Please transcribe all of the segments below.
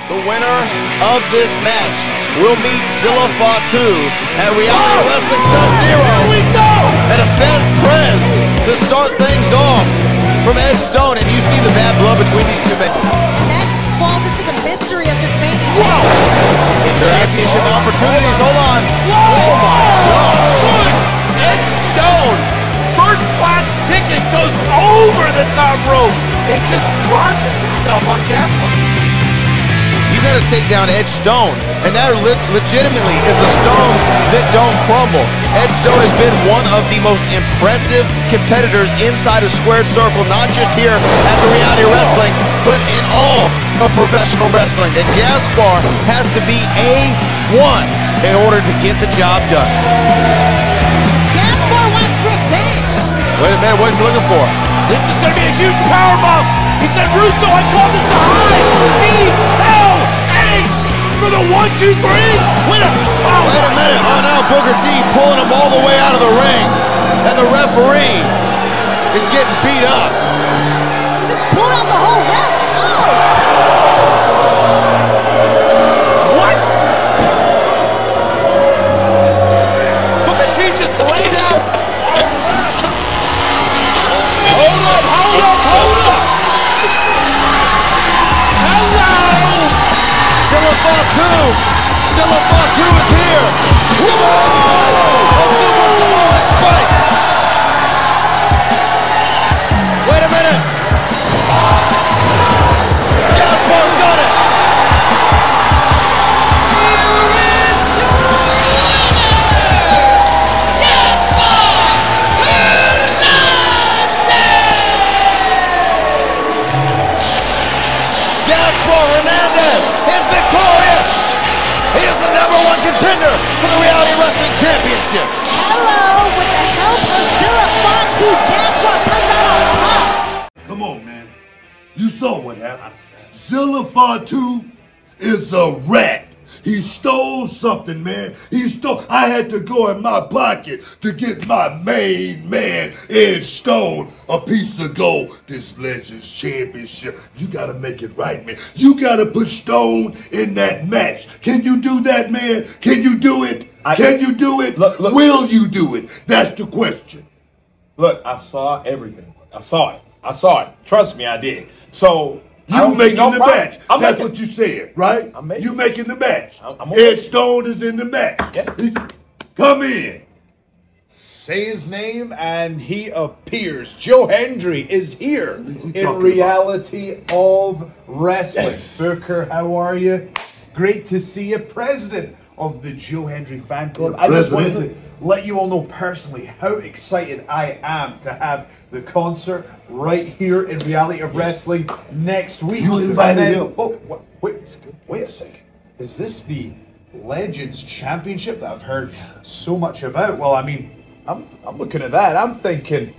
The winner of this match will meet Zilla Fatu at Reality Wrestling Sub-Zero. Here we go! And a Fez Prez to start things off from Edge Stone. And you see the bad blood between these two men. And that falls into the mystery of this main event. Whoa! Championship opportunities. Hold on. Oh my gosh. Edge Stone, first class ticket, goes over the top rope and just launches himself on Gaspar. You got to take down Edge Stone, and that legitimately is a stone that don't crumble. Edge Stone has been one of the most impressive competitors inside a squared circle, not just here at the Reality Wrestling, but in all of professional wrestling. And Gaspar has to be A1 in order to get the job done. Gaspar wants revenge. Wait a minute, what's he looking for? This is going to be a huge powerbomb. He said, Russo, I call this the high DLH for the 1, 2, 3. Wait a minute. Oh, now Booker T pulling him all the way out of the ring. And the referee is getting beat up. Just pulled out the whole ref. Oh! What? Booker T just laid out. Hold up. Zilla Fatu is here. Samoan Spike. A Super Samoan Spike. Wait a minute. Gaspar's done it. Here is your winner, Gaspar Hernandez. Gaspar Hernandez is victorious. He is the #1 contender for the Reality Wrestling Championship. Hello, with the help of Zilla Fatu, Gaspar comes out on top. Come on, man. You saw what happened. Zilla Fatu is a rat. He stole something, man. I had to go in my pocket to get my main man, Edge Stone, a piece of gold. This Legends Championship. You gotta make it right, man. You gotta put Stone in that match. Can you do that, man? Can you do it? Can you do it? Look. Will you do it? That's the question. Look, I saw everything. I saw it. Trust me, I did. So You making the match. That's That's what you said, right? You making the match. Edge Stone is in the match. Yes. Come in. Say his name and he appears. Joe Hendry is here in Reality of Wrestling. Yes. Booker, how are you? Great to see you. President of the Joe Hendry fan club. I just wanted to let you all know personally how excited I am to have the concert right here in Reality of Wrestling next week. You invited him. Oh, wait a second. Is this the Legends Championship that I've heard so much about? Well, I mean, I'm looking at that. I'm thinking,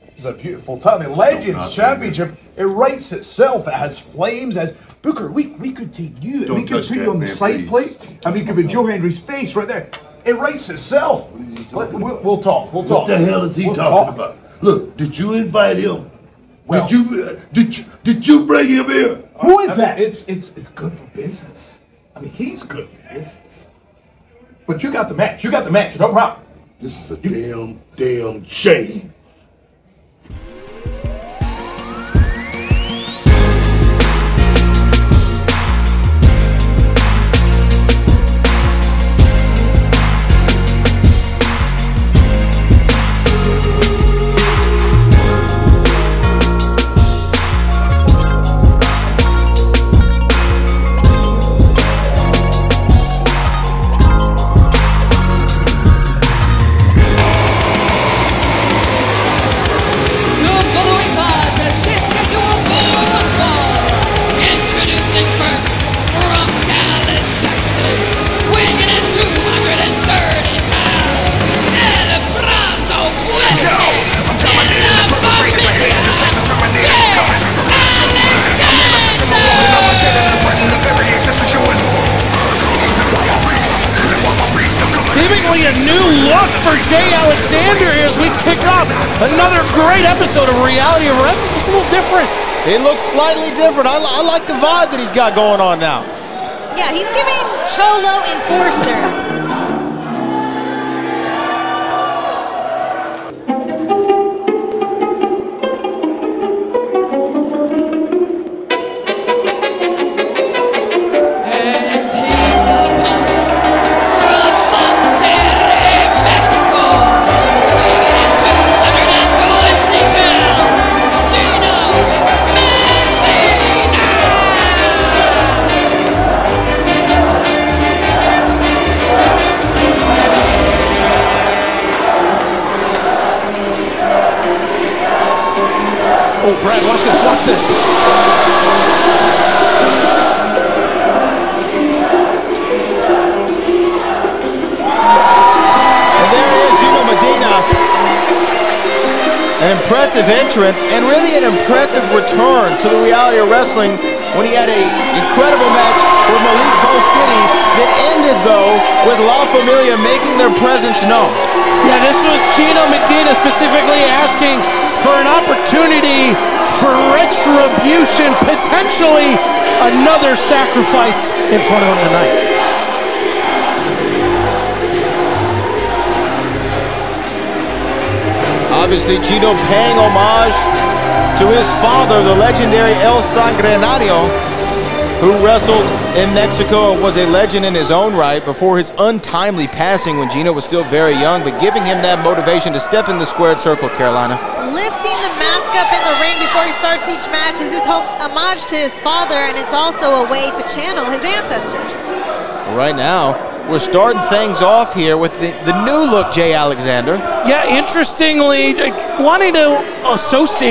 it's a beautiful time. The Legends Championship, it writes itself. It has flames. As Booker, we could take you and we could put you on the side plate, and we could put Joe Hendry's face right there. It writes itself. We'll talk. What the hell is he talking about? Look, did you invite him? Well, did you bring him here? Who is that? It's good for business. I mean, he's good for business. But you got the match. No problem. This is a damn shame. Seemingly a new look for Jay Alexander here as we kick off another great episode of Reality of Wrestling. It's a little different. It looks slightly different. I like the vibe that he's got going on now. Yeah, he's giving Cholo Enforcer. And his opponent from Monterrey, Mexico, weighing at 220 pounds, Gino Medina. Oh, Brad, watch this, watch this. And there he is, Gino Medina. An impressive entrance and really an impressive return to the reality of wrestling when he had an incredible match with Malik Bo City that ended, though, with La Familia making their presence known. Yeah, this was Gino Medina specifically asking for an opportunity for retribution, potentially another sacrifice in front of him tonight. Obviously, Gino paying homage to his father, the legendary El Sanguinario, who wrestled in Mexico and was a legend in his own right before his untimely passing when Gino was still very young, but giving him that motivation to step in the squared circle, Carolina. Lifting the mask up in the ring before he starts each match is his homage to his father, and it's also a way to channel his ancestors. Right now, we're starting things off here with the new look Jay Alexander. Yeah, interestingly, wanting to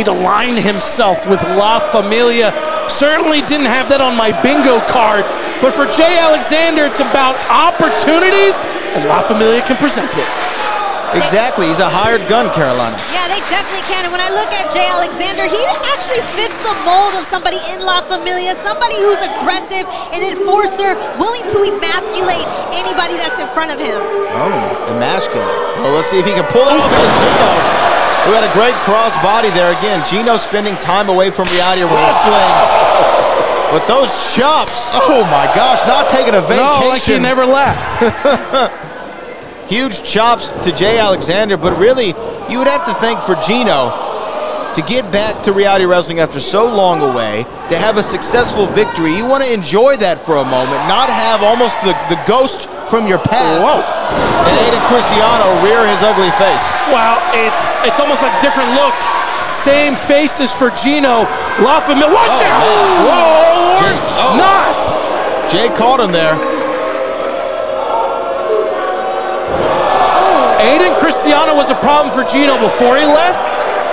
align himself with La Familia. Certainly didn't have that on my bingo card, but for Jay Alexander, it's about opportunities, and La Familia can present it. Exactly, he's a hired gun, Carolina. Yeah, they definitely can. And when I look at Jay Alexander, he actually fits the mold of somebody in La Familia, somebody who's aggressive, an enforcer, willing to emasculate anybody that's in front of him. Oh, emasculate. Well, let's see if he can pull that off with Gino. We had a great cross body there again. Gino spending time away from reality wrestling. But those chops, oh my gosh, not taking a vacation. No, like he never left. Huge chops to Jay Alexander, but really, you would have to think for Gino to get back to reality wrestling after so long away, to have a successful victory, you want to enjoy that for a moment, not have almost the ghost from your past. Whoa. And Aiden Cristiano rear his ugly face. Wow, it's almost like different look. Same faces for Gino. La Familia, watch out! Whoa, Jay, not! Jay caught him there. Aiden Cristiano was a problem for Gino before he left,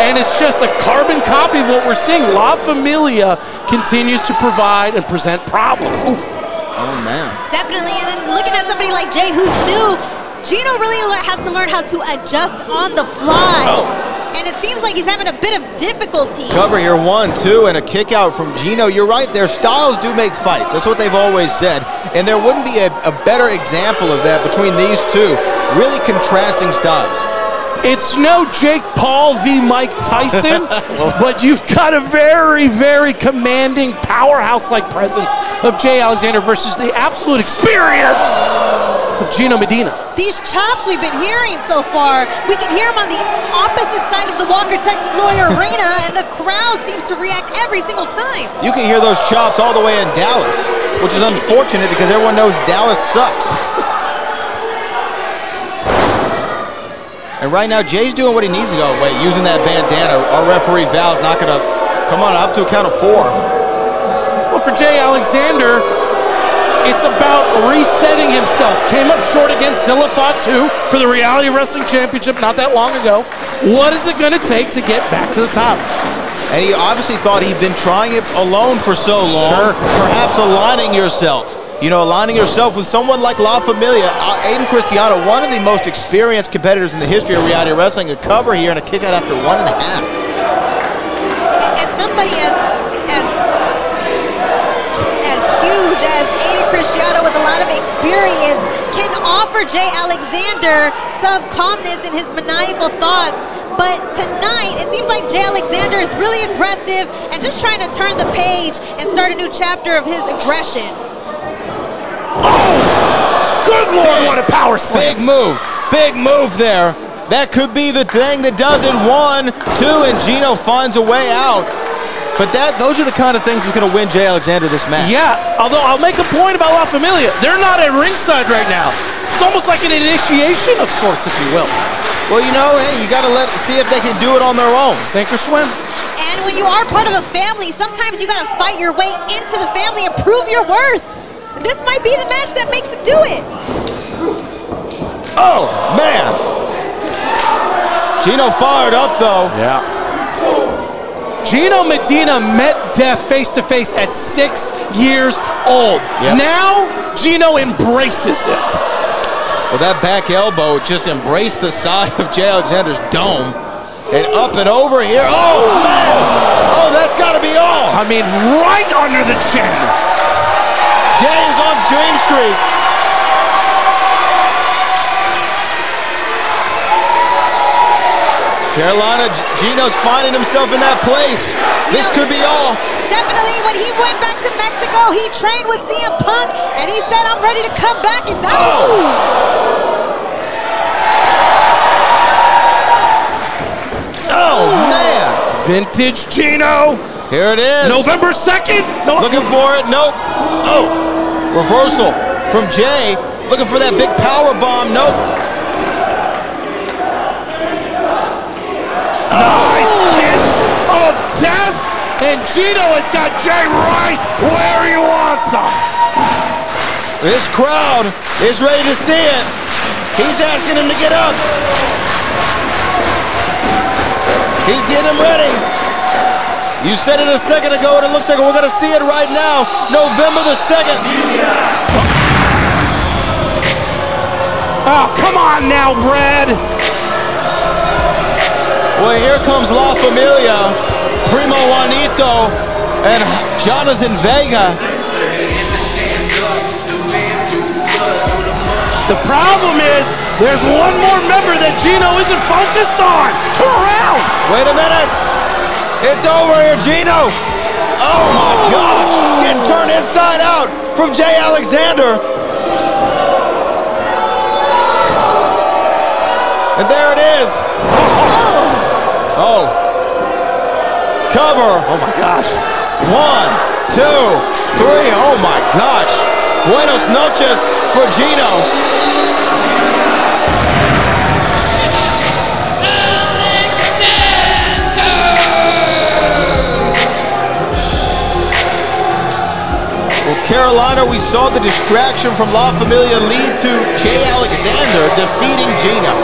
and it's just a carbon copy of what we're seeing. La Familia continues to provide and present problems. Oof. Oh, man. Definitely, and then looking at somebody like Jay who's new, Gino really has to learn how to adjust on the fly. And it seems like he's having a bit of difficulty. Cover here, 1, 2, and a kick out from Gino. You're right, their styles do make fights. That's what they've always said. And there wouldn't be a better example of that between these two. Really contrasting styles. It's no Jake Paul v. Mike Tyson, but you've got a very, very commanding powerhouse-like presence of Jay Alexander versus the absolute experience of Gino Medina. These chops we've been hearing so far, we can hear them on the opposite side of the Walker Texas Lawyer Arena, and the crowd seems to react every single time. You can hear those chops all the way in Dallas, which is unfortunate because everyone knows Dallas sucks. And right now, Jay's doing what he needs to do. Wait, using that bandana. Our referee Val's not going to come on up to a count of 4. Well, for Jay Alexander, it's about resetting himself. Came up short against Zilla Fatu for the Reality Wrestling Championship not that long ago. What is it going to take to get back to the top? And he obviously thought he'd been trying it alone for so long. Sure. Perhaps aligning yourself. You know, aligning yourself with someone like La Familia. Aiden Cristiano, one of the most experienced competitors in the history of reality wrestling, a cover here and a kick out after 1.5. And somebody as huge as Aiden Cristiano with a lot of experience can offer Jay Alexander some calmness in his maniacal thoughts. But tonight, it seems like Jay Alexander is really aggressive and just trying to turn the page and start a new chapter of his aggression. Good Lord, what a power slam. Big move there. That could be the thing that does it. 1, 2, and Gino finds a way out. But those are the kind of things that's going to win Jay Alexander this match. Yeah, although I'll make a point about La Familia. They're not at ringside right now. It's almost like an initiation of sorts, if you will. Well, you know, hey, you got to see if they can do it on their own. Sink or swim. And when you are part of a family, sometimes you got to fight your way into the family and prove your worth. This might be the match that makes him do it. Oh, man. Gino fired up, though. Yeah. Gino Medina met death face-to-face at 6 years old. Yep. Now, Gino embraces it. Well, that back elbow just embraced the side of Jay Alexander's dome. And up and over here. Oh, man. Oh, that's got to be all. I mean, right under the chin. Jay is on Dream Street. Carolina, Gino's finding himself in that place. This could be all. Definitely, when he went back to Mexico, he trained with CM Punk, and he said, I'm ready to come back. And now, oh, man. Vintage Gino. Here it is. November 2nd. No. Looking for it. Nope. Oh, reversal from Jay. Looking for that big power bomb. Nope. Nice kiss of death, and Gino has got Jay right where he wants him. This crowd is ready to see it. He's asking him to get up. He's getting him ready. You said it a second ago, and it looks like we're going to see it right now. November the 2nd. Oh, come on now, Brad. Well, here comes La Familia, Primo Juanito, and Jonathan Vega. The problem is, there's one more member that Gino isn't focused on. Turn around. Wait a minute. It's over here, Gino. Oh, my gosh. Getting turned inside out from Jay Alexander. And there it is. Oh. Cover. Oh, my gosh. 1, 2, 3. Oh, my gosh. Buenos noches for Gino. Well, Carolina, we saw the distraction from La Familia lead to Jay Alexander defeating Gino.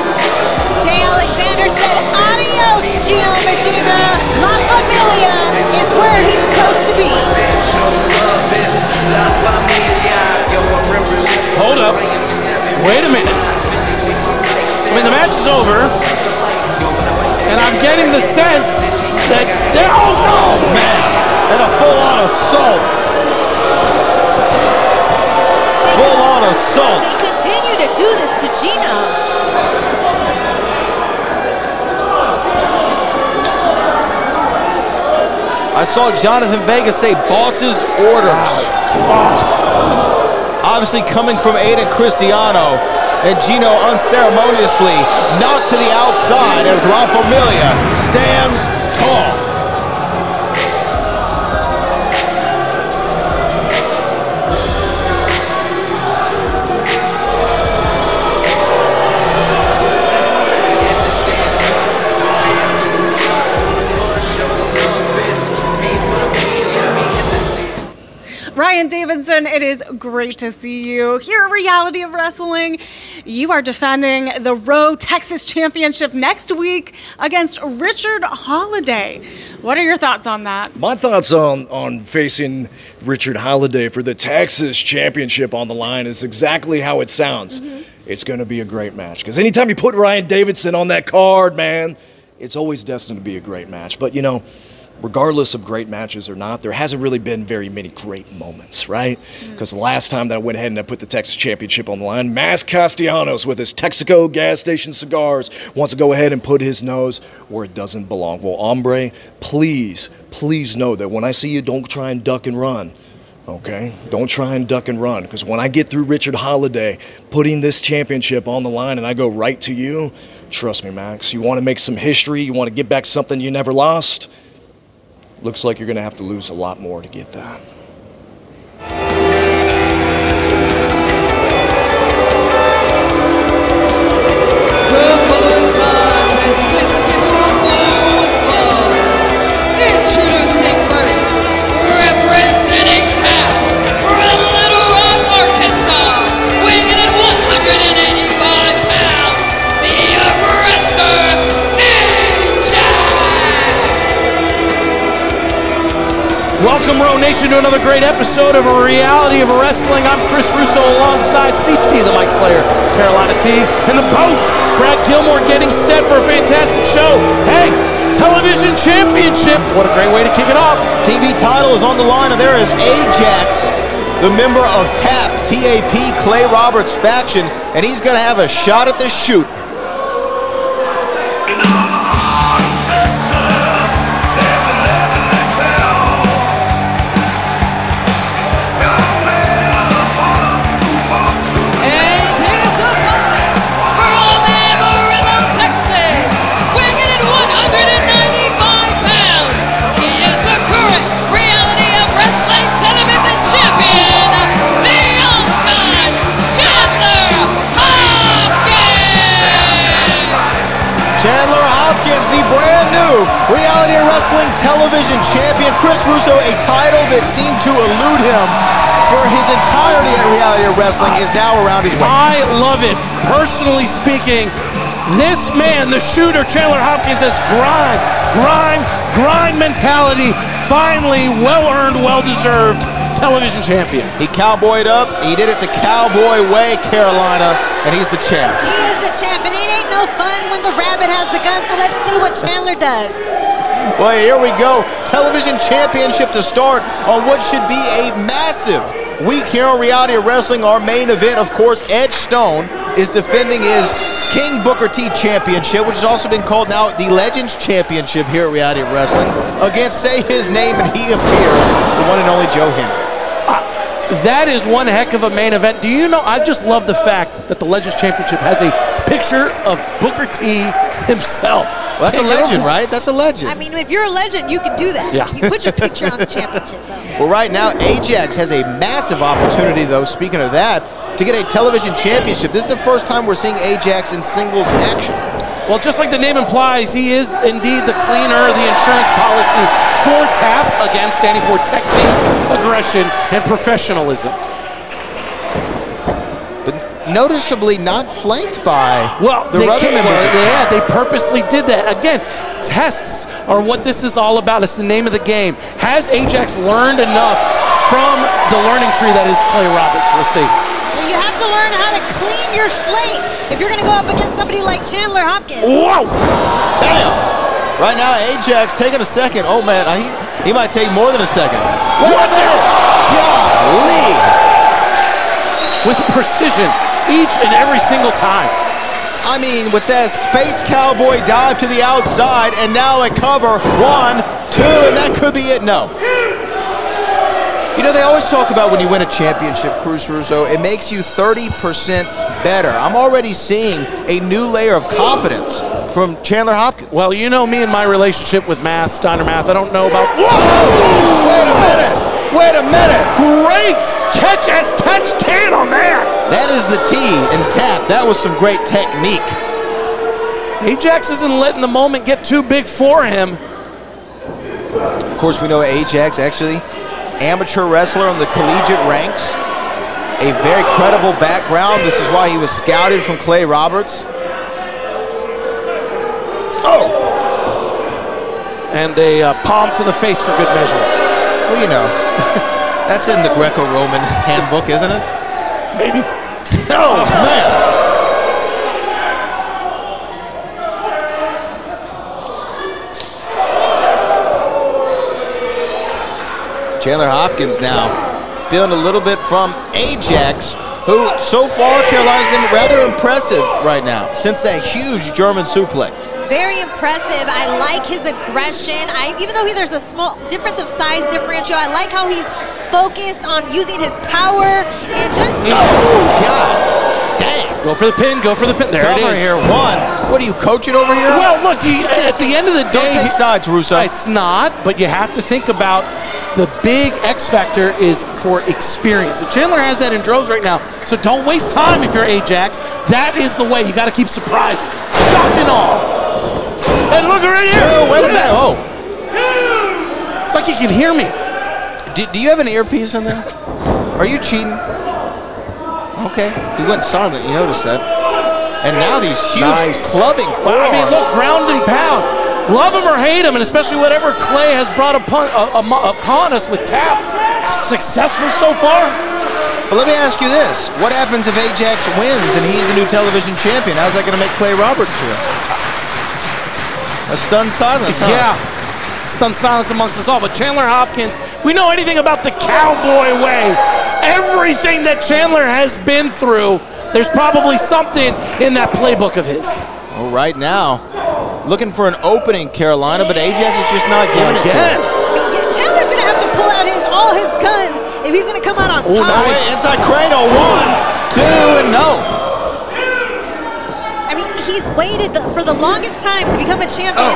Jay Alexander said, adios, Gino Medina. La Familia is where he's supposed to be. Hold up. Wait a minute. I mean, the match is over, and I'm getting the sense that they're, oh no, Man, and a full-on assault. Full-on assault. They continue to do this to Gino. I saw Jonathan Vega say boss's orders. Obviously coming from Aiden Cristiano, and Gino unceremoniously knocked to the outside as La Familia stands tall. Ryan Davidson, it is great to see you here at Reality of Wrestling. You are defending the Raw Texas Championship next week against Richard Holiday. What are your thoughts on that? My thoughts on facing Richard Holiday for the Texas Championship on the line is exactly how it sounds. It's going to be a great match, because anytime you put Ryan Davidson on that card, man, it's always destined to be a great match. But, you know, regardless of great matches or not, there hasn't really been very many great moments, right? Because the last time that I went ahead and I put the Texas Championship on the line, Mas Castellanos with his Texaco gas station cigars wants to go ahead and put his nose where it doesn't belong. Well, hombre, please know that when I see you, don't try and duck and run. Okay? Don't try and duck and run, because when I get through Richard Holiday putting this championship on the line and I go right to you, trust me, Max, you want to make some history, you want to get back something you never lost, looks like you're going to have to lose a lot more to get that. The following contest is scheduled for one fall. Introducing first, representing TAP from Little Rock, Arkansas, weighing in at 185 pounds, the aggressor, Nieves. Welcome, Row Nation, to another great episode of Reality of Wrestling. I'm Chris Russo alongside CT, the Mike Slayer, Carolina T, and the boat, Brad Gilmore, getting set for a fantastic show. Hey, television championship. What a great way to kick it off. TV title is on the line, and there is Ajax, the member of TAP, T-A-P, Clay Roberts' faction, and he's going to have a shot at the shoot. And his opponent from Amarillo, Texas, weighing in at 195 pounds, he is the current Reality of Wrestling television champion, the young god, Chandler Hopkins. Chandler Hopkins, the brand new Reality of Wrestling television champion. Chris Russo, a title that seemed to elude him for his entirety at Reality of Wrestling, is now around his waist. I love it. Personally speaking, this man, the shooter, Chandler Hopkins, has grind mentality. Finally, well-earned, well-deserved television champion. He cowboyed up. He did it the cowboy way, Carolina, and he's the champ. He is the champ, and it ain't no fun when the rabbit has the gun, so let's see what Chandler does. Well, here we go. Television championship to start on what should be a massive week here on Reality of Wrestling. Our main event, of course, Edge Stone is defending his King Booker T Championship, which has also been called now the Legends Championship here at Reality of Wrestling, against Say His Name and He Appears, the one and only Joe Hendry. That is one heck of a main event. Do you know, I just love the fact that the Legends Championship has a picture of Booker T himself. Well, that's a legend, right? That's a legend. I mean, if you're a legend, you can do that. Yeah. You put your picture on the championship, though. Well, right now, Ajax has a massive opportunity, though, speaking of that, to get a television championship. This is the first time we're seeing Ajax in singles action. Well, just like the name implies, he is indeed the cleaner, the insurance policy for TAP, again, standing for technique, aggression, and professionalism. But noticeably not flanked by the other members. Yeah, they purposely did that. Again, tests are what this is all about. It's the name of the game. Has Ajax learned enough from the learning tree that is Clay Roberts? We'll see. Well, you have to learn how to clean your slate if you're going to go up against somebody like Chandler Hopkins. Whoa! Bam! Right now, Ajax taking a second. Oh, man, he might take more than a second. Watch it! Golly! With precision, each and every single time. I mean, with that space cowboy dive to the outside, and now a cover. 1, 2, and that could be it. No. You know, they always talk about when you win a championship, Chris Russo, it makes you 30% better. I'm already seeing a new layer of confidence from Chandler Hopkins. Well, you know me and my relationship with math, Steiner math. I don't know about... Whoa! Wait a minute! Great catch as catch can on there! That is the T and tap. That was some great technique. Ajax isn't letting the moment get too big for him. Of course, we know Ajax, actually, amateur wrestler on the collegiate ranks. A very credible background. This is why he was scouted from Clay Roberts. Oh! And a palm to the face for good measure. Well, you know, that's in the Greco-Roman handbook, isn't it? Maybe. Oh, man! Chandler Hopkins now feeling a little bit from Ajax, who so far Carolina's been rather impressive right now since that huge German suplex. Very impressive. I like his aggression. Even though there's a small difference of size differential, I like how he's focused on using his power and just... Oh, God. Dang. Go for the pin. Go for the pin. There it is. Here, one. What are you, coaching over here? Well, look, at the end of the day... Don't take sides, Russo. It's not, but you have to think about the big X factor is for experience. And Chandler has that in droves right now, so don't waste time if you're Ajax. That is the way. You got to keep surprise. Shock and all. And look right here. Oh, wait a minute. Oh. It's like you can hear me. Do you have an earpiece in there? Are you cheating? Okay. He went silent. You noticed that. And now these huge clubbing forearms. I mean, look, ground and pound. Love him or hate him, and especially whatever Clay has brought upon us with Tap. Successful so far. But let me ask you this. What happens if Ajax wins and he's the new television champion? How's that going to make Clay Roberts feel? A stunned silence, huh? Yeah. Stunned silence amongst us all. But Chandler Hopkins, if we know anything about the cowboy way, everything that Chandler has been through, there's probably something in that playbook of his. Well, right now, looking for an opening, Carolina, but Ajax is just not giving it to him. Chandler's going to have to pull out all his guns if he's going to come out on top. Nice. Inside cradle, 1, 2, and no. I mean, he's waited for the longest time to become a champion.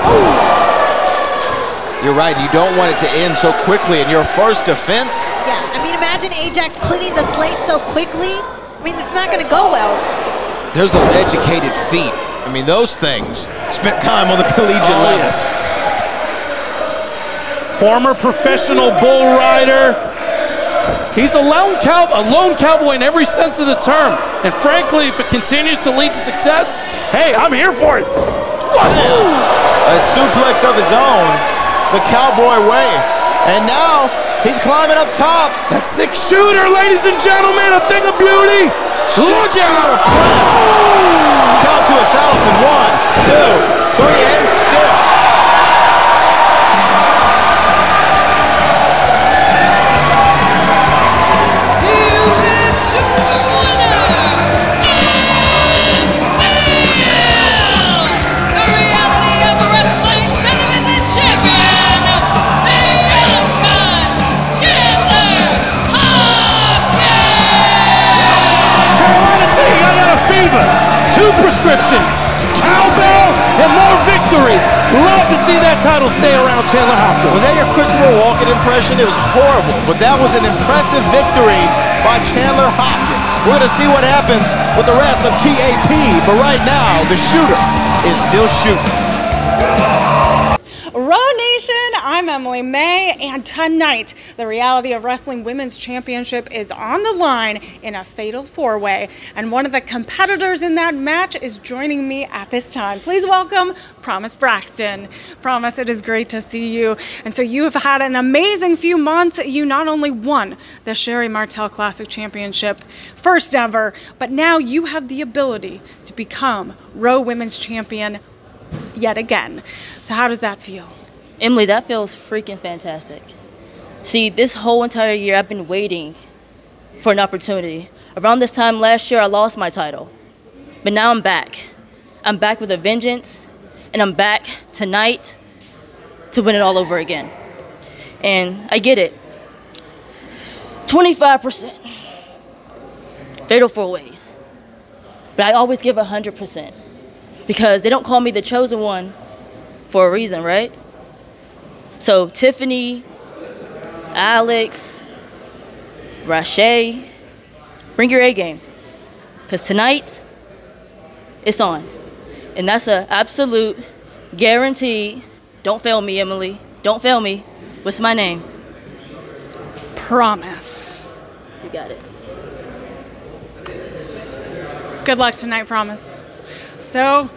You're right. You don't want it to end so quickly in your first defense. Yeah, I mean, imagine Ajax cleaning the slate so quickly. I mean, it's not going to go well. There's those educated feet. I mean, those things spent time on the collegiate level. Yes. Former professional bull rider. He's a lone cowboy in every sense of the term. And frankly, if it continues to lead to success, hey, I'm here for it. A suplex of his own, the cowboy way. And now he's climbing up top. That 6-shooter, ladies and gentlemen, a thing of beauty. Look out! Count to 1,000. 1, 2, 3, and still. Two prescriptions, cowbell, and more victories. Love to see that title stay around Chandler Hopkins. Was that your Christopher Walken impression? It was horrible, but that was an impressive victory by Chandler Hopkins. We're going to see what happens with the rest of TAP, but right now, the shooter is still shooting. Raw Nation, I'm Emily May, and tonight, the Reality of Wrestling Women's Championship is on the line in a fatal four-way, and one of the competitors in that match is joining me at this time. Please welcome Promise Braxton. Promise, it is great to see you. And so you have had an amazing few months. You not only won the Sherry Martel Classic Championship, first ever, but now you have the ability to become Raw Women's Champion yet again. So how does that feel? Emily, that feels freaking fantastic. See, this whole entire year I've been waiting for an opportunity. Around this time last year I lost my title, but now I'm back. I'm back with a vengeance, and I'm back tonight to win it all over again. And I get it. 25%. Fatal four ways. But I always give 100%. Because they don't call me the chosen one for a reason, right? So Tiffany, Alex, Gracia, bring your A game. Because tonight, it's on. And that's an absolute guarantee. Don't fail me, Emily. Don't fail me. What's my name? Promise. You got it. Good luck tonight, Promise. So,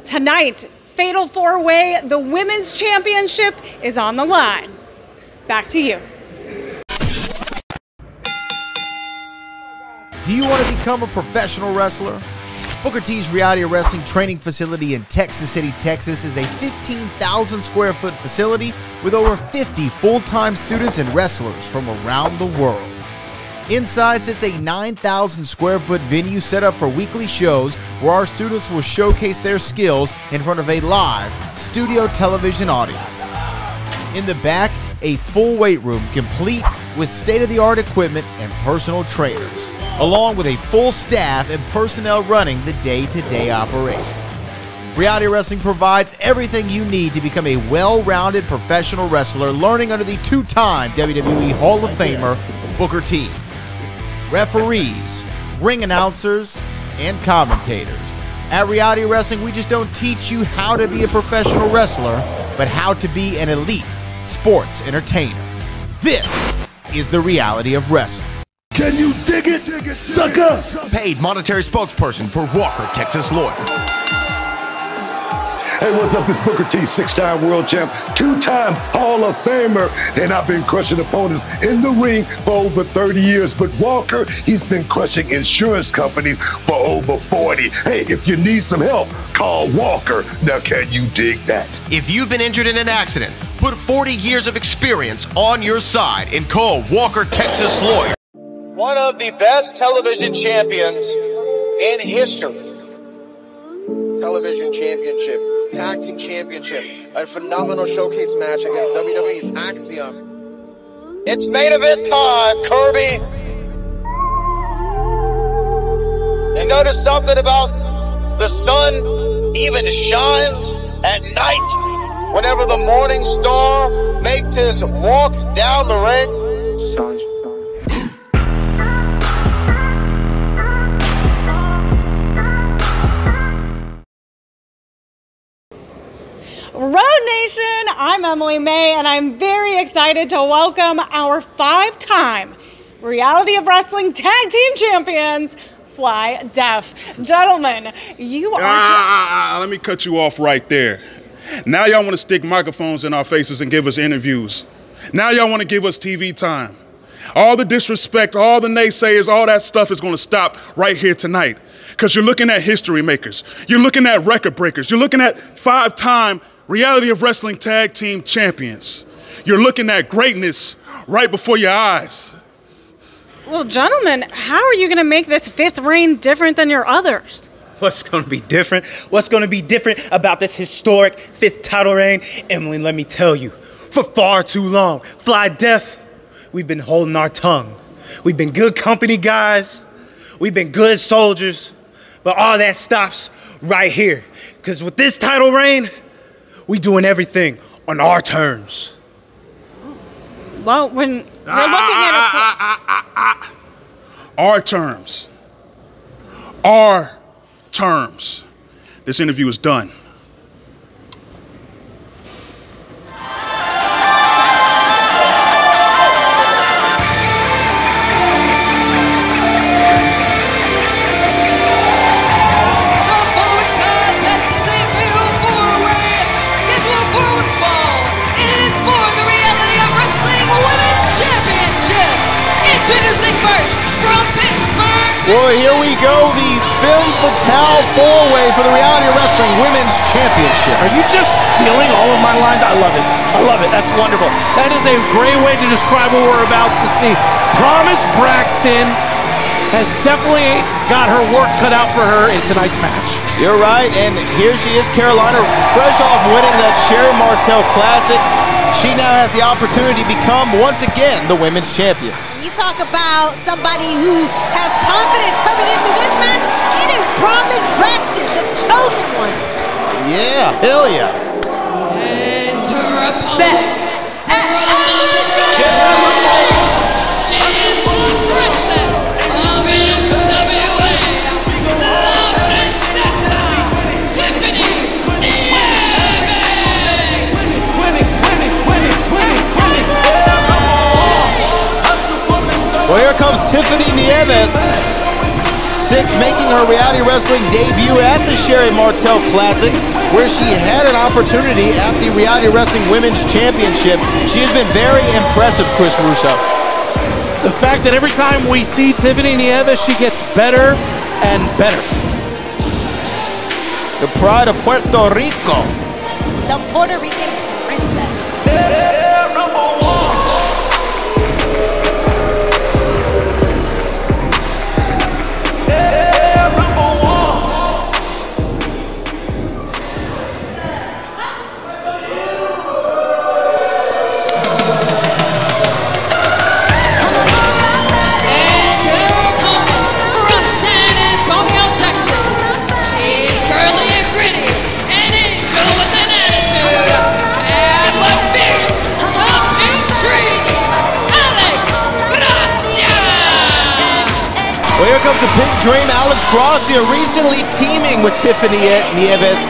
tonight, Fatal 4-Way, the Women's Championship is on the line. Back to you. Do you want to become a professional wrestler? Booker T's Reality of Wrestling training facility in Texas City, Texas is a 15,000 square foot facility with over 50 full-time students and wrestlers from around the world. Inside sits a 9,000 square foot venue set up for weekly shows where our students will showcase their skills in front of a live studio television audience. In the back, a full weight room complete with state-of-the-art equipment and personal trainers, along with a full staff and personnel running the day-to-day operations. Reality Wrestling provides everything you need to become a well-rounded professional wrestler, learning under the two-time WWE Hall of Famer, Booker T. Referees, ring announcers, and commentators. At Reality Wrestling, we just don't teach you how to be a professional wrestler, but how to be an elite sports entertainer. This is the reality of wrestling. Can you dig it, sucker? Paid monetary spokesperson for Walker, Texas Lawyer. Hey, what's up? This Booker T, 6-time world champ, 2-time Hall of Famer, and I've been crushing opponents in the ring for over 30 years. But Walker, he's been crushing insurance companies for over 40. Hey, if you need some help, call Walker. Now, can you dig that? If you've been injured in an accident, put 40 years of experience on your side and call Walker, Texas Lawyer. One of the best television champions in history. Television championship, tag team championship, a phenomenal showcase match against WWE's Axiom. It's main event time, Kirby. You notice something about the sun even shines at night whenever the morning star makes his walk down the ring? Road Nation, I'm Emily May, and I'm very excited to welcome our 5-time Reality of Wrestling Tag Team Champions, Fly Def. Gentlemen, you are... Let me cut you off right there. Now y'all want to stick microphones in our faces and give us interviews. Now y'all want to give us TV time. All the disrespect, all the naysayers, all that stuff is going to stop right here tonight. Because you're looking at history makers. You're looking at record breakers. You're looking at 5-time Reality of Wrestling Tag Team Champions. You're looking at greatness right before your eyes. Well, gentlemen, how are you going to make this 5th reign different than your others? What's going to be different? What's going to be different about this historic 5th title reign? Emily, let me tell you, for far too long, Fly Def, we've been holding our tongue. We've been good company guys. We've been good soldiers. But all that stops right here. Because with this title reign, we doing everything on our terms. Well, when we're looking at Our terms. Our terms. This interview is done. Well, here we go, the Femme Fatale 4-way for the Reality of Wrestling Women's Championship. Are you just stealing all of my lines? I love it. I love it. That's wonderful. That is a great way to describe what we're about to see. Promise Braxton has definitely got her work cut out for her in tonight's match. You're right, and here she is, Carolina, fresh off winning that Sherry Martel Classic. She now has the opportunity to become, once again, the women's champion. You talk about somebody who has confidence coming into this match, it is Promise Braxton, the chosen one. Yeah, hell yeah. Best. She is the princess of NWA, La Princesa Tiffany Nieves. Well, here comes Tiffany Nieves, since making her Reality Wrestling debut at the Sherry Martel Classic, where she had an opportunity at the Reality Wrestling Women's Championship. She has been very impressive, Chris Russo. The fact that every time we see Tiffany Nieves, she gets better and better. The pride of Puerto Rico. The Puerto Rican princess. Well, here comes the Pink Dream, Alex Gracia, recently teaming with Tiffany Nieves.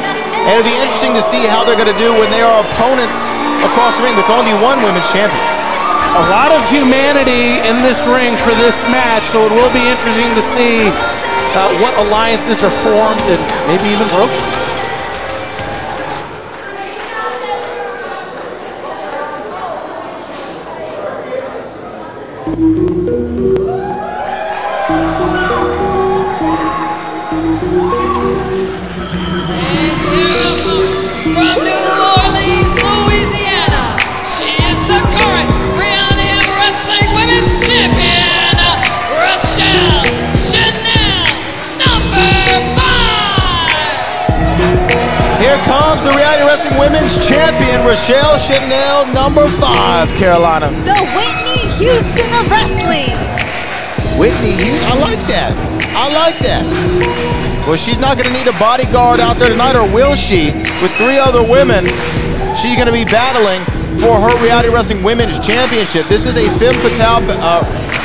And it'll be interesting to see how they're going to do when they are opponents across the ring. There can only be one women's champion. A lot of humanity in this ring for this match, so it will be interesting to see what alliances are formed and maybe even broken. From New Orleans, Louisiana, she is the current Reality of Wrestling Women's Champion, Rochelle Chanel, number 5. Here comes the Reality Wrestling Women's Champion, Rochelle Chanel, number 5, Carolina. The Whitney Houston of wrestling. Whitney Houston, I like that. I like that. Well, she's not going to need a bodyguard out there tonight, or will she? With 3 other women, she's going to be battling for her Reality Wrestling Women's Championship. This is a femme fatale,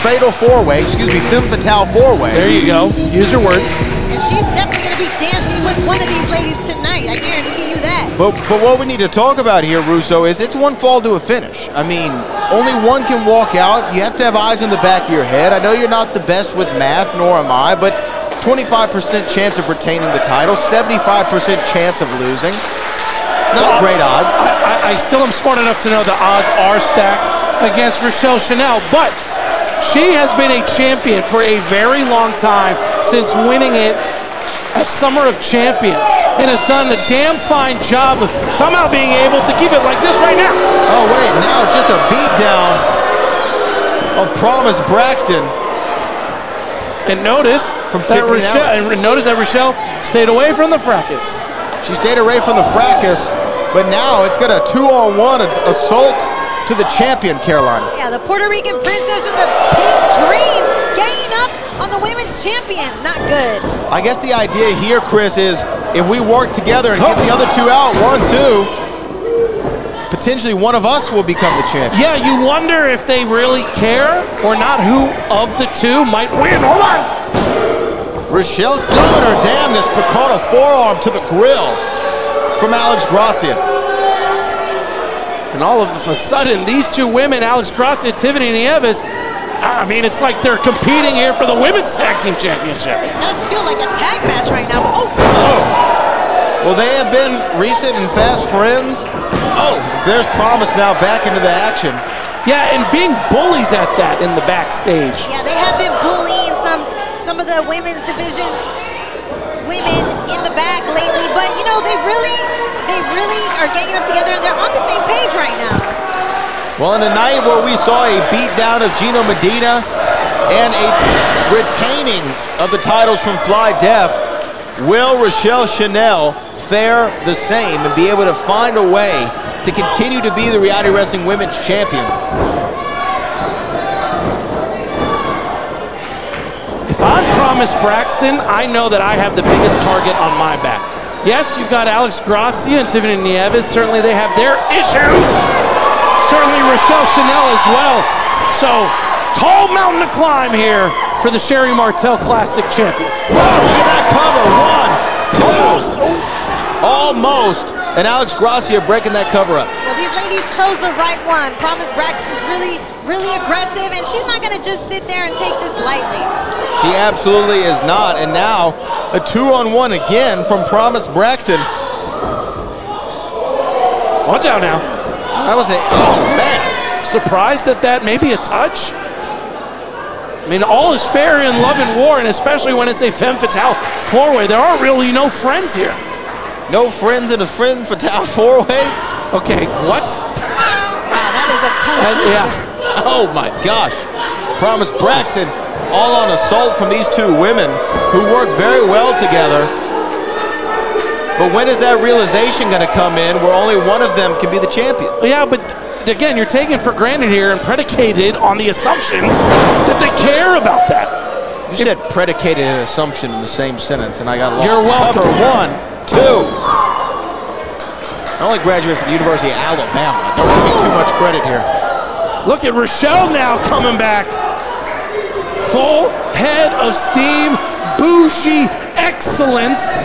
fatal 4-way, excuse me, femme fatale 4-way. There you go. Use your words. And she's definitely going to be dancing with one of these ladies tonight. I guarantee you that. But what we need to talk about here, Russo, is it's one fall to a finish. I mean, only one can walk out. You have to have eyes in the back of your head. I know you're not the best with math, nor am I, but 25% chance of retaining the title, 75% chance of losing. Not great odds. I still am smart enough to know the odds are stacked against Rochelle Chanel, but she has been a champion for a very long time since winning it at Summer of Champions, and has done a damn fine job of somehow being able to keep it like this right now. Oh wait, now just a beat down of Promise Braxton. And notice that Rochelle stayed away from the fracas. She stayed away from the fracas, but now it's got a 2-on-1 assault to the champion, Carolina. Yeah, the Puerto Rican princess and the Pink Dream ganging up on the women's champion. Not good. I guess the idea here, Chris, is if we work together and get the other 2 out, 1-2, potentially one of us will become the champion. Yeah, you wonder if they really care or not who of the 2 might win. Hold on. Rochelle doing her damnedest, but caught a forearm to the grill from Alex Gracia. And all of a sudden, these 2 women, Alex Gracia, Tiffany Nieves, I mean, it's like they're competing here for the Women's Tag Team Championship. It does feel like a tag match right now, but Well, they have been recent and fast friends. Oh, there's Promise now back into the action. Yeah, and being bullies at that in the backstage. yeah, they have been bullying some of the women's division women in the back lately, but you know, they really are ganging up together and they're on the same page right now. Well, in a night where we saw a beatdown of Gino Medina and a retaining of the titles from Fly Def, will Rochelle Chanel fare the same and be able to find a way to continue to be the Reality Wrestling Women's Champion? If I'm Promise Braxton, I know that I have the biggest target on my back. Yes, you've got Alex Gracia and Tiffany Nieves. Certainly they have their issues. Certainly Rochelle Chanel as well. So, tall mountain to climb here for the Sherry Martel Classic champion. Whoa, look at that cover. 1, 2. Almost. And Alex Gracia breaking that cover up. Well, these ladies chose the right one. Promise Braxton's really aggressive, and she's not going to just sit there and take this lightly. She absolutely is not. And now, a 2-on-1 again from Promise Braxton. Watch out now. That was oh man. Surprised at that, maybe a touch? I mean, all is fair in love and war, and especially when it's a femme fatale 4-way. There are really no friends here. No friends in a femme fatale 4-way? Okay, what? Wow, that is a tough yeah. Oh my gosh. Promise Braxton all on assault from these 2 women who work very well together. But when is that realization going to come in where only one of them can be the champion? Yeah, but again, you're taken for granted here and predicated on the assumption that they care about that. You said predicated an assumption in the same sentence, and I got lost. You're welcome. Cover 1, 2. I only graduated from the University of Alabama. Don't give me too much credit here. Look at Rochelle now coming back. Full head of steam, bougie excellence.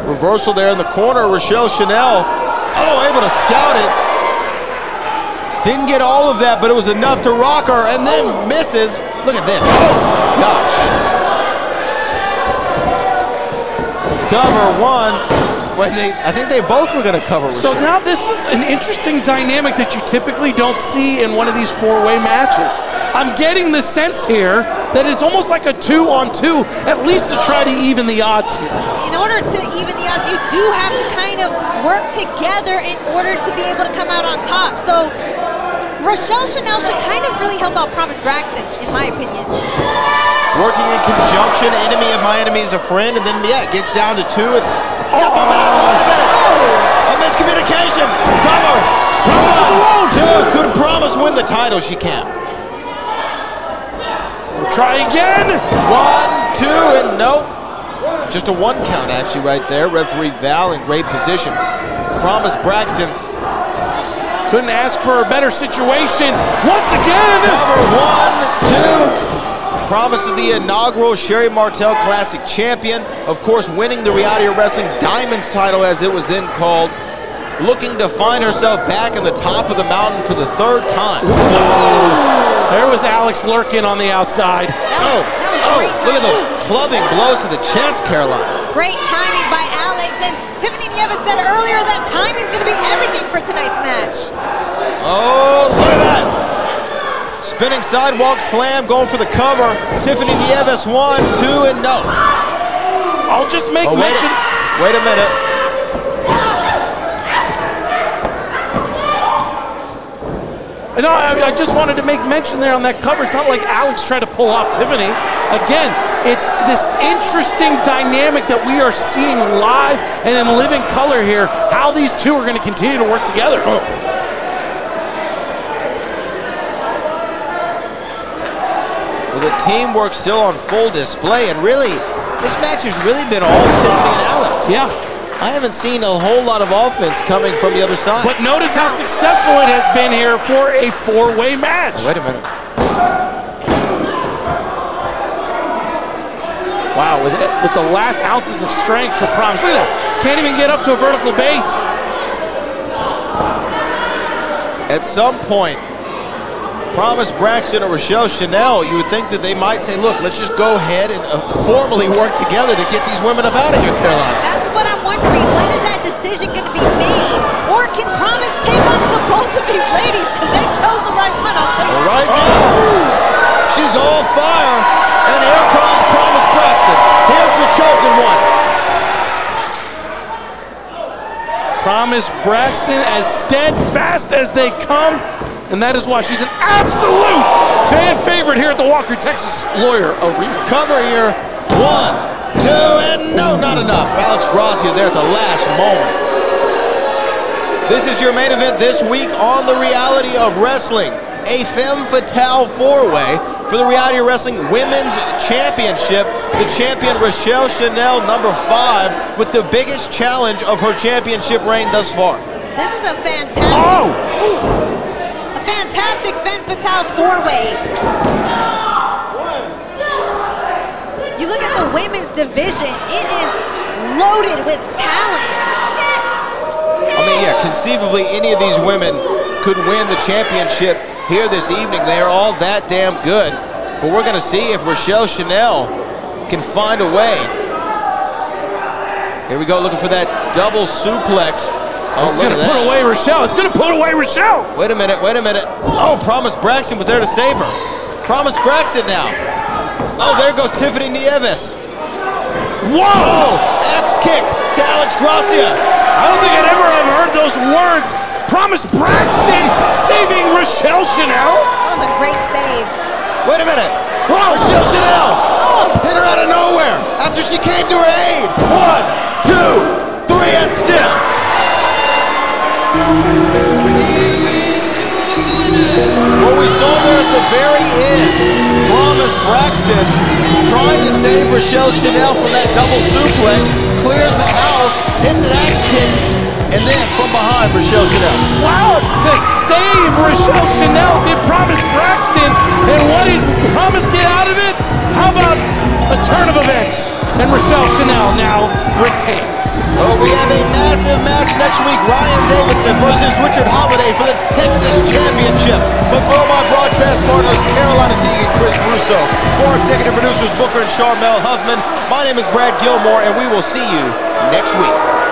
Reversal there in the corner. Rochelle Chanel, able to scout it. Didn't get all of that, but it was enough to rock her, and then misses. Look at this. Oh, gosh. Cover one. Well, I think they both were going to cover. So now this is an interesting dynamic that you typically don't see in one of these four-way matches. I'm getting the sense here that it's almost like a 2-on-2, at least to try to even the odds here. In order to even the odds, you do have to kind of work together in order to be able to come out on top. So Rochelle Chanel should kind of really help out Promise Braxton, in my opinion. Working in conjunction, enemy of my enemy is a friend, and then, yeah, it gets down to two. It's wait a minute. A miscommunication. Cover. Promise is alone. Dude, could Promise win the title? She can't. We'll try again. 1, 2, and nope. Just a one count, actually, right there. Referee Val in great position. Promise Braxton. Couldn't ask for a better situation. Once again. Cover 1, 2. Promise is the inaugural Sherry Martel Classic champion. Of course, winning the Reality of Wrestling Diamonds title, as it was then called. Looking to find herself back in the top of the mountain for the third time. There was Alex lurking on the outside. That was great timing. Look at those clubbing blows to the chest, Caroline. Great timing by Alex. And Tiffany Nieves said earlier that timing's going to be everything for tonight's match. Oh, look at that. Spinning sidewalk slam, going for the cover. Tiffany Nieves, 1, 2, and no. I'll just make mention. Wait a minute. No, I just wanted to make mention there on that cover. It's not like Alex tried to pull off Tiffany. Again, it's this interesting dynamic that we are seeing live and in living color here, how these two are going to continue to work together. The teamwork still on full display, and really, this match has really been all Tiffany and Alex. Yeah. I haven't seen a whole lot of offense coming from the other side. But notice how successful it has been here for a four-way match. Oh, wait a minute. Wow, with the last ounces of strength for Promise. Look at that. Can't even get up to a vertical base. At some point, Promise Braxton or Rochelle Chanel, you would think that they might say, look, let's just go ahead and formally work together to get these women up out of here, Caroline. That's what I'm wondering. When is that decision going to be made? Or can Promise take on the both of these ladies? Because they chose the right one, I'll tell you that. Right now, she's all fire. And here comes Promise Braxton. Here's the chosen one. Promise Braxton as steadfast as they come. And that is why she's an absolute fan favorite here at the Walker, Texas Lawyer Arena. Cover here, 1, 2, and no, not enough. Alex Gracia there at the last moment. This is your main event this week on the Reality of Wrestling. A femme fatale four-way for the Reality of Wrestling Women's Championship. The champion, Rochelle Chanel, number 5, with the biggest challenge of her championship reign thus far. This is a fantastic... fantastic femme fatale four-way. You look at the women's division, it is loaded with talent. I mean, yeah, conceivably any of these women could win the championship here this evening. They are all that damn good. But we're going to see if Rochelle Chanel can find a way. Here we go, looking for that double suplex. It's going to put away Rochelle. It's going to put away Rochelle. Wait a minute, wait a minute. Oh, Promise Braxton was there to save her. Promise Braxton now. Oh, there goes Tiffany Nieves. Whoa! X kick to Alex Gracia. I don't think I'd ever have heard those words. Promise Braxton saving Rochelle Chanel. That was a great save. Wait a minute. Oh, Rochelle Chanel. Oh, hit her out of nowhere after she came to her aid. 1, 2, 3, and still. What we saw there at the very end, Promise Braxton trying to save Rochelle Chanel from that double suplex, clears the house, hits an axe kick, and then from behind, Rochelle Chanel. Wow, to save Rochelle Chanel did Promise Braxton, and what did Promise get out of it? turn of events, and Rochelle Chanel now retains. Oh, we have a massive match next week. Ryan Davidson versus Richard Holiday for the Texas Championship. But for my broadcast partners, Carolina Teague and Chris Russo, for our executive producers, Booker and Charmel Huffman, my name is Brad Gilmore, and we will see you next week.